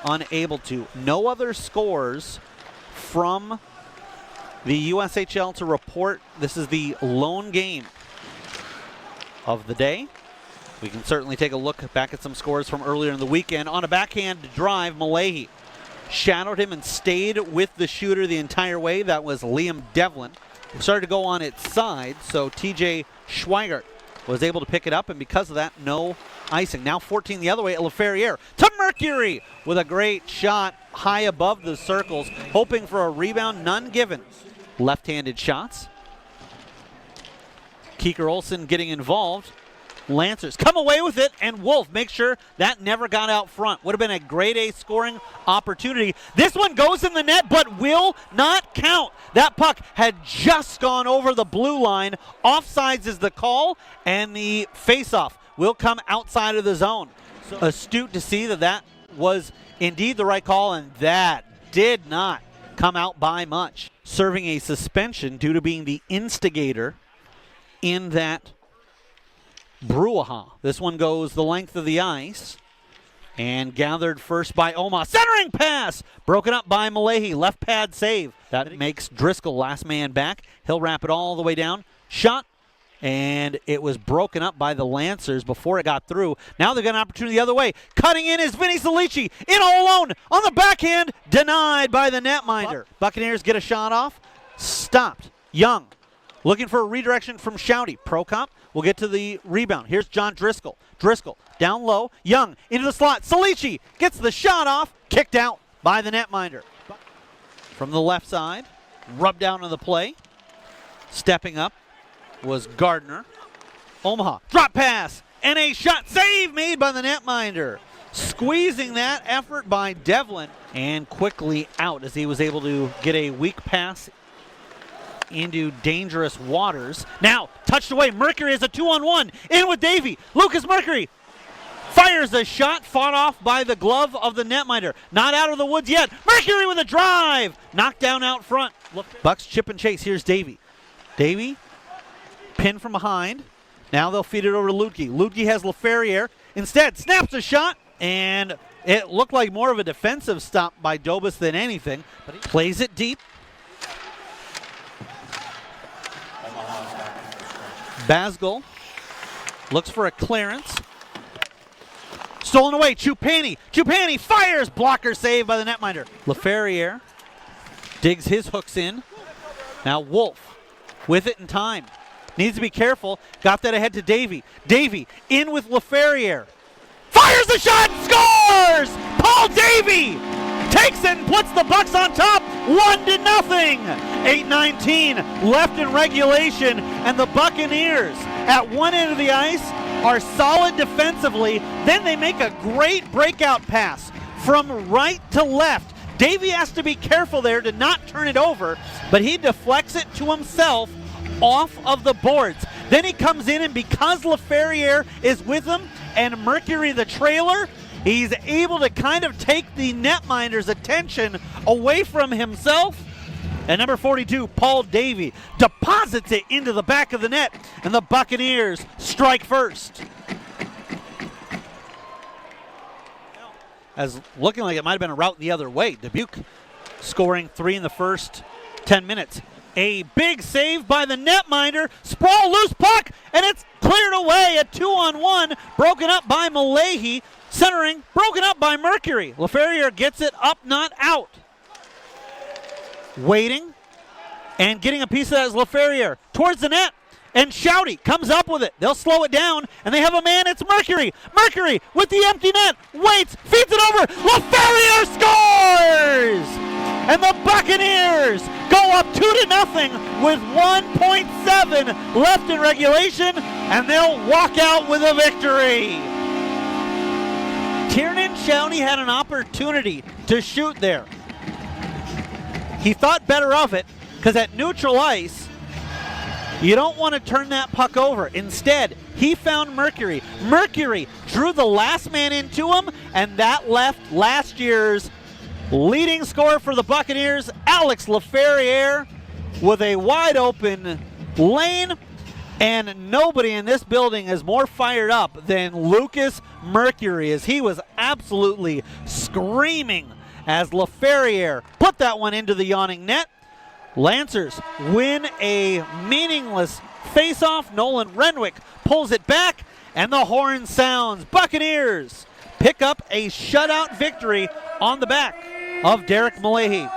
unable to. No other scores from the USHL to report. This is the lone game of the day. We can certainly take a look back at some scores from earlier in the weekend. On a backhand drive, Malahi shadowed him and stayed with the shooter the entire way. That was Liam Devlin. It started to go on its side, so TJ Schweigert was able to pick it up, and because of that, no icing. Now 14 the other way at LaFerriere to Mercury with a great shot high above the circles, hoping for a rebound, none given. Left-handed shots. Keeker Olsen getting involved. Lancers come away with it, and Wolf makes sure that never got out front. Would have been a grade A scoring opportunity. This one goes in the net, but will not count. That puck had just gone over the blue line. Offsides is the call, and the faceoff will come outside of the zone. So astute to see that that was indeed the right call, and that did not come out by much. Serving a suspension due to being the instigator in that brouhaha. This one goes the length of the ice and gathered first by Omaha. Centering pass broken up by Malahi. Left pad save. That makes Driscoll last man back. He'll wrap it all the way down. Shot, and it was broken up by the Lancers before it got through. Now they've got an opportunity the other way. Cutting in is Vinny Solici. In all alone on the backhand. Denied by the netminder. Buccaneers get a shot off. Stopped. Young looking for a redirection from Shouty. Prokop will get to the rebound. Here's John Driscoll. Driscoll down low. Young into the slot. Solici gets the shot off. Kicked out by the netminder. From the left side. Rubbed down on the play. Stepping up was Gardner. Omaha. Drop pass. And a shot. Save made by the netminder. Squeezing that effort by Devlin. And quickly out as he was able to get a weak pass into dangerous waters. Now, touched away. Mercury has a 2-on-1. In with Davey. Lucas Mercury fires a shot, fought off by the glove of the netminder. Not out of the woods yet. Mercury with a drive. Knocked down out front. Bucks chip and chase. Here's Davey. Davey, pinned from behind. Now they'll feed it over to Ludke. Ludke has LaFerriere. Instead, snaps a shot, and it looked like more of a defensive stop by Dobas than anything. But he plays it deep. Basgul looks for a clearance. Stolen away. Chupani. Chupani fires. Blocker save by the netminder. LaFerriere digs his hooks in. Now Wolf with it in time. Needs to be careful. Got that ahead to Davey. Davey in with LaFerriere. Fires the shot. Scores! Paul Davey takes it and puts the Bucks on top. 1-0. 8:19 left in regulation, and the Buccaneers at one end of the ice are solid defensively. Then they make a great breakout pass from right to left. Davey has to be careful there to not turn it over, but he deflects it to himself off of the boards. Then he comes in, and because LaFerriere is with him and Mercury the trailer, he's able to kind of take the netminder's attention away from himself. And number 42, Paul Davey, deposits it into the back of the net, and the Buccaneers strike first. As looking like it might have been a route the other way. Dubuque scoring 3 in the first 10 minutes. A big save by the netminder. Sprawl, loose puck, and it's cleared away. A 2-on-1, broken up by Malahi. Centering, broken up by Mercury. LaFerriere gets it up, not out. Waiting, and getting a piece of that is LaFerriere. Towards the net, and Shouty comes up with it. They'll slow it down, and they have a man. It's Mercury. Mercury with the empty net. Waits, feeds it over. LaFerriere scores! And the Buccaneers go up 2-0 with 1.7 left in regulation, and they'll walk out with a victory. Tiernan Shouty had an opportunity to shoot there. He thought better of it, because at neutral ice, you don't want to turn that puck over. Instead, he found Mercury. Mercury drew the last man into him, and that left last year's leading scorer for the Buccaneers, Alex LaFerriere, with a wide open lane, And nobody in this building is more fired up than Lucas Mercury, as he was absolutely screaming as LaFerriere put that one into the yawning net. Lancers win a meaningless face-off. Nolan Renwick pulls it back, and the horn sounds. Buccaneers pick up a shutout victory on the back of Derek Malahy.